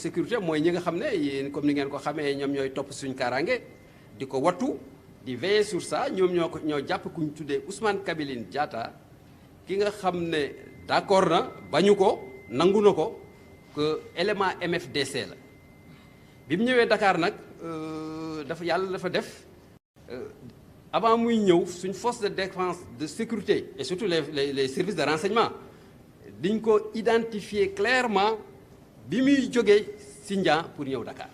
sécurité mooy ñi nga xam ne yéen comme ni ngeen ko xamee ñoom ñooy topp suñu kaaraange di ko wattu di veiller sur ça ñoom ñoo jàpp ku ñu tuddee Ousmane Kabiline Diatta ki nga xam ne d'accord na bañu ko nangu na ko que élément MFDC la bi mu ñëwee Dakar nag dafa def avant muy ñëw suñ force de défense de sécurité et surtout les services de renseignement diñ ko identifier clairement bi muy jógee Sindian pour ñëw Dakar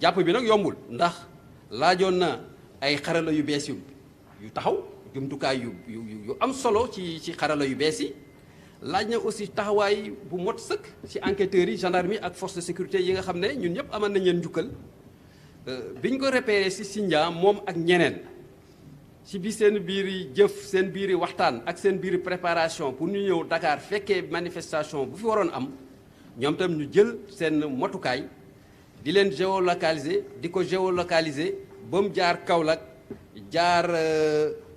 jàpp bi nag yombul ndax laajoon na ay xarala yu bees yu taxaw jumtukaay yu am solo ci xarala yu bees yi laaj na aussi taxawaay bu mot sëkk ci enquêteurs yi gendarmerie ak force de sécurité yi nga xam ne ñun ñëpp amal nañ leen njukkal biñ ko repéré ci Sindian moom ak ñeneen ci bi seen biiri jëf seen biiri waxtaan ak seen biiri préparation pour ñu ñëw Dakar fekkee manifestation bu fi waroon am ñoom tam ñu jël seen motukaay di leen géolocaliser di ko géolocaliser ba mu jaar Kaolack jaar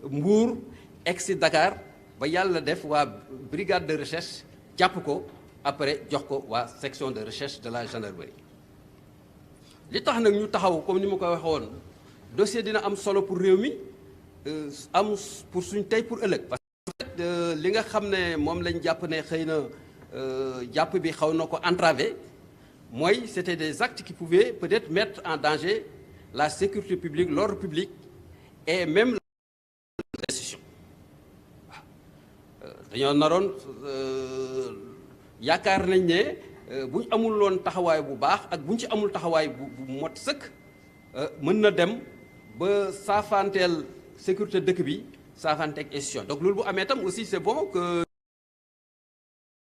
Mbour egg si Dakar ba yàlla def waa brigade de recherche jàpp ko après jox ko waa section de recherche de la gendarmerie. li tax nag ñu taxaw comme ni ma ko waxee woon dossier dina am solo pour réew mi am pour suñ tey pour ëllëg. parce que li nga xam ne moom lañ jàpp ne xëy na jàpp bi xaw na ko entravé mooy c'était des actes qui pouvaient peut-être mettre en danger la sécurité publique, l'ordre public et même l'institution. dañoo naroon yaakaar nañ ne bu ñu amul loon taxawaay bu baax ak bu ñu ci amul taxawaay bu mot sëkk mën na dem ba saafanteel sécurité dëkk bi saafanteeg institution. donc loolu bu amee tam aussi c'est bon que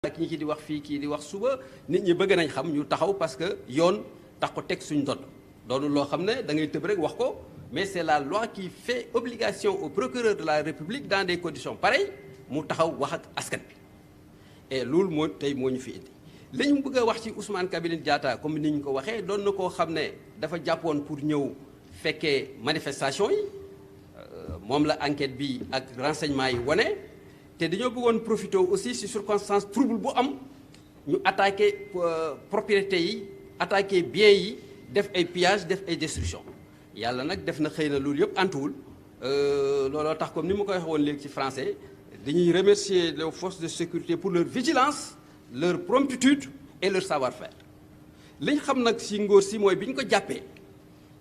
ak ñi ki di wax fii kii di wax suba nit ñi bëgg nañ xam ñu taxaw parce que yoon tax ko teg suñ ndodd doonu loo xam ne da ngay tëb rek wax ko mais c'est la loi qui fait obligation au procureur de la République dans des conditions pareilles mu taxaw wax ak askan bi et loolu moo tey moo ñu fi indi li ñu bëgg a wax ci Ousmane Kabiline Diatta comme ni ñu ko waxee doon na koo xam ne dafa jàppoon pour ñëw fekkee manifestation yi moom la enquête bi ak renseignement yi wane te dañoo bëggoon profiter aussi ci circonstance trouble bu am ñu attaquer propriété yi attaquer biens yi def ay pillage def ay destruction yàlla nag def na xëy na loolu yëpp antuwul looloo tax comme ni ma koy waxee woon léegi ci français dañuy remercier les forces de sécurité pour leur vigilance leur promptitude et leur savoir-faire li ñu xam nag ci ngóor si mooy bi ñu ko jàppee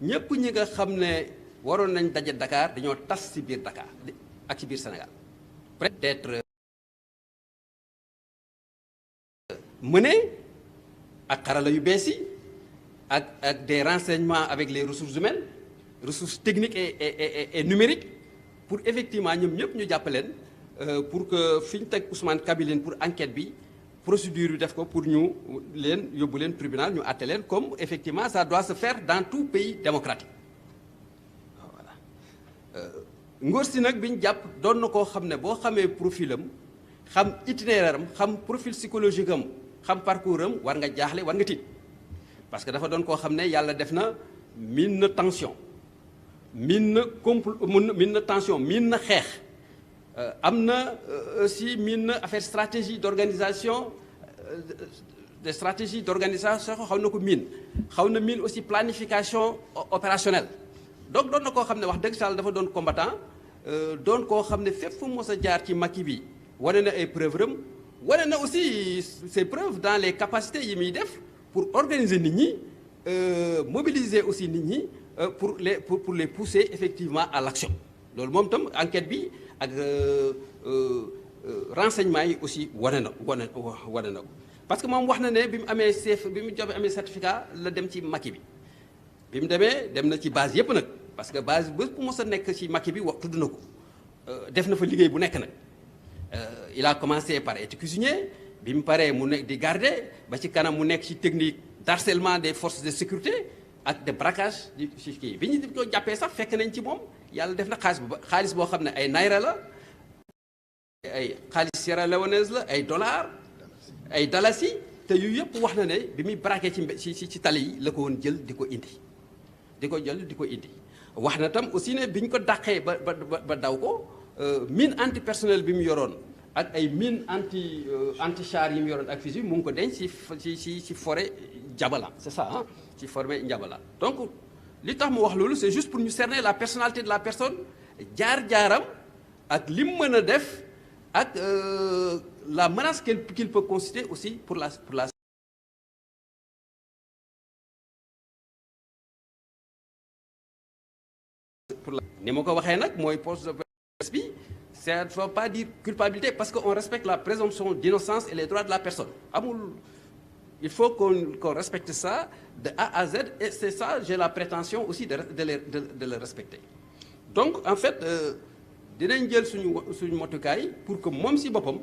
ñëpp ñi nga xam ne waroon nañ daje Dakar dañoo tas ci biir Dakar ak ci biir Sénégal peut-être mené ak xarala yu bees yi ak des renseignements avec les ressources humaines ressources techniques et numériques pour effectivement ñoom ñëpp ñu jàppaleen pour que fi ñu teg Ousmane Kabiline pour enquête bi procédure bi def ko pour ñu leen yóbbu leen tribunal ñu àtte leen comme effectivement ça doit se faire dans tout pays démocratique voilà. Ngor si nag bi ñu jàpp doon na koo xam ne boo xamee profil am xam itinéraire am xam profil psychologique am xam parcours am war nga jaaxle war nga tiit parce que dafa doon koo xam ne yàlla def na miin na tension miin na tension miin na xeex am na aussi miin na affaire stratégie d'organisation des stratégies d'organisation xaw na ko miin xaw na miin aussi planification opérationnelle donc doon na koo xam ne wax dëgg yàlla dafa doon combattant doon koo xam ne fépp fu mos a jaar ci Macky bi wane na ay preuves am wane na aussi ses preuves dans les capacités yi muy def pour organiser nit ñi mobiliser aussi nit ñi pour les pousser effectivement à l'action loolu moom tam enquête bi ak renseignement yi aussi wane na ko parce que moom wax na ne bi mu amee bi mu joxe amee certificat la dem ci Macky bi mu demee dem na ci base yëpp nag parce que base bés bu mos a nekk ci Macky bi wax tudd na ko def na fa liggéey bu nekk nag il a commencé par être cuisinier bi mu paree mu nekk di garder ba ci kanam mu nekk ci technique d'harcèlement des forces de sécurité ak de braquage ci kii bi ñu ko jàppee sax fekk nañ ci moom yàlla def na xaalis boo xam ne ay naira la ay xaalis sierra leonaise la ay dollars ay dalasi te yu yëpp wax na ne bi muy braqué ci tali yi la ko woon jël di ko indi wax na tam aussi ne bi ñu ko dàqee ba daw ko mine antipersonnel bi mu yoroon ak ay mine anti char yi mu yoroon ak fusil mu ngi ko denc ci forêt Jabala c'est ça ah ci forêt Jabala. Donc li tax mu wax loolu c'est juste pour ñu cerner la personnalité de la personne jaar-jaaram ak li mu mën a def ak la menace qu'il peut constituer aussi pour la ni ma ko waxee nag mooy poste de presse bi ça ne faut pas dire culpabilité parce que on respecte la présomption d'innocence et les droits de la personne amul il faut qu'on respecte ça de A à Z et c'est ça j'ai la prétention aussi de le respecter. Donc en fait dinañ jël suñu motukaay pour que moom si boppam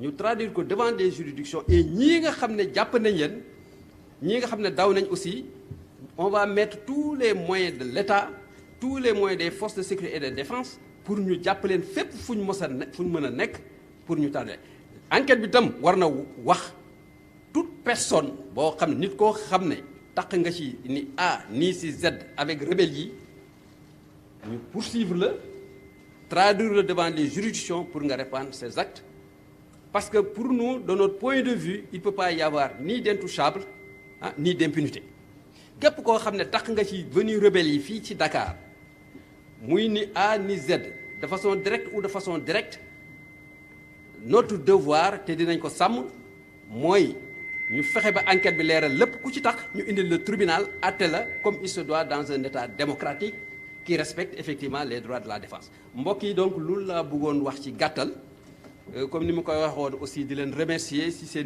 ñu traduire ko devant des juridictions et ñii nga xam ne jàpp nañ leen ñii nga xam ne daw nañ aussi on va mettre tous les moyens de l'État, tous les moyens des forces de sécurité et de défense pour ñu jàpp leen fépp fu ñu mën a nekk pour ñu tardé enquête bi tam war na wax toute personne boo xam ne nit koo xam ne tax nga ci ni A ni ci Z avec rebelle yi ñu poursuivre la traduire le devant les juridictions pour nga répandre ces actes parce que pour nous de notre point de vue il peut pas y avoir ni d'intouchable ni d'impunité képp koo xam ne tax nga ci venue rebelle yi fii ci Dakar muy ni A ni Z de façon directe ou de façon directe notre devoir te dinañ ko sàmm mooy ñu fexe ba enquête bi leeral lépp ku ci tax ñu indil le tribunal àtte la comme il se doit dans un état démocratique qui respecte effectivement les droits de la défense. Mbokk yi donc loolu laa bëggoon wax ci gàttal comme ni ma koy waxoon aussi di leen remercier si seen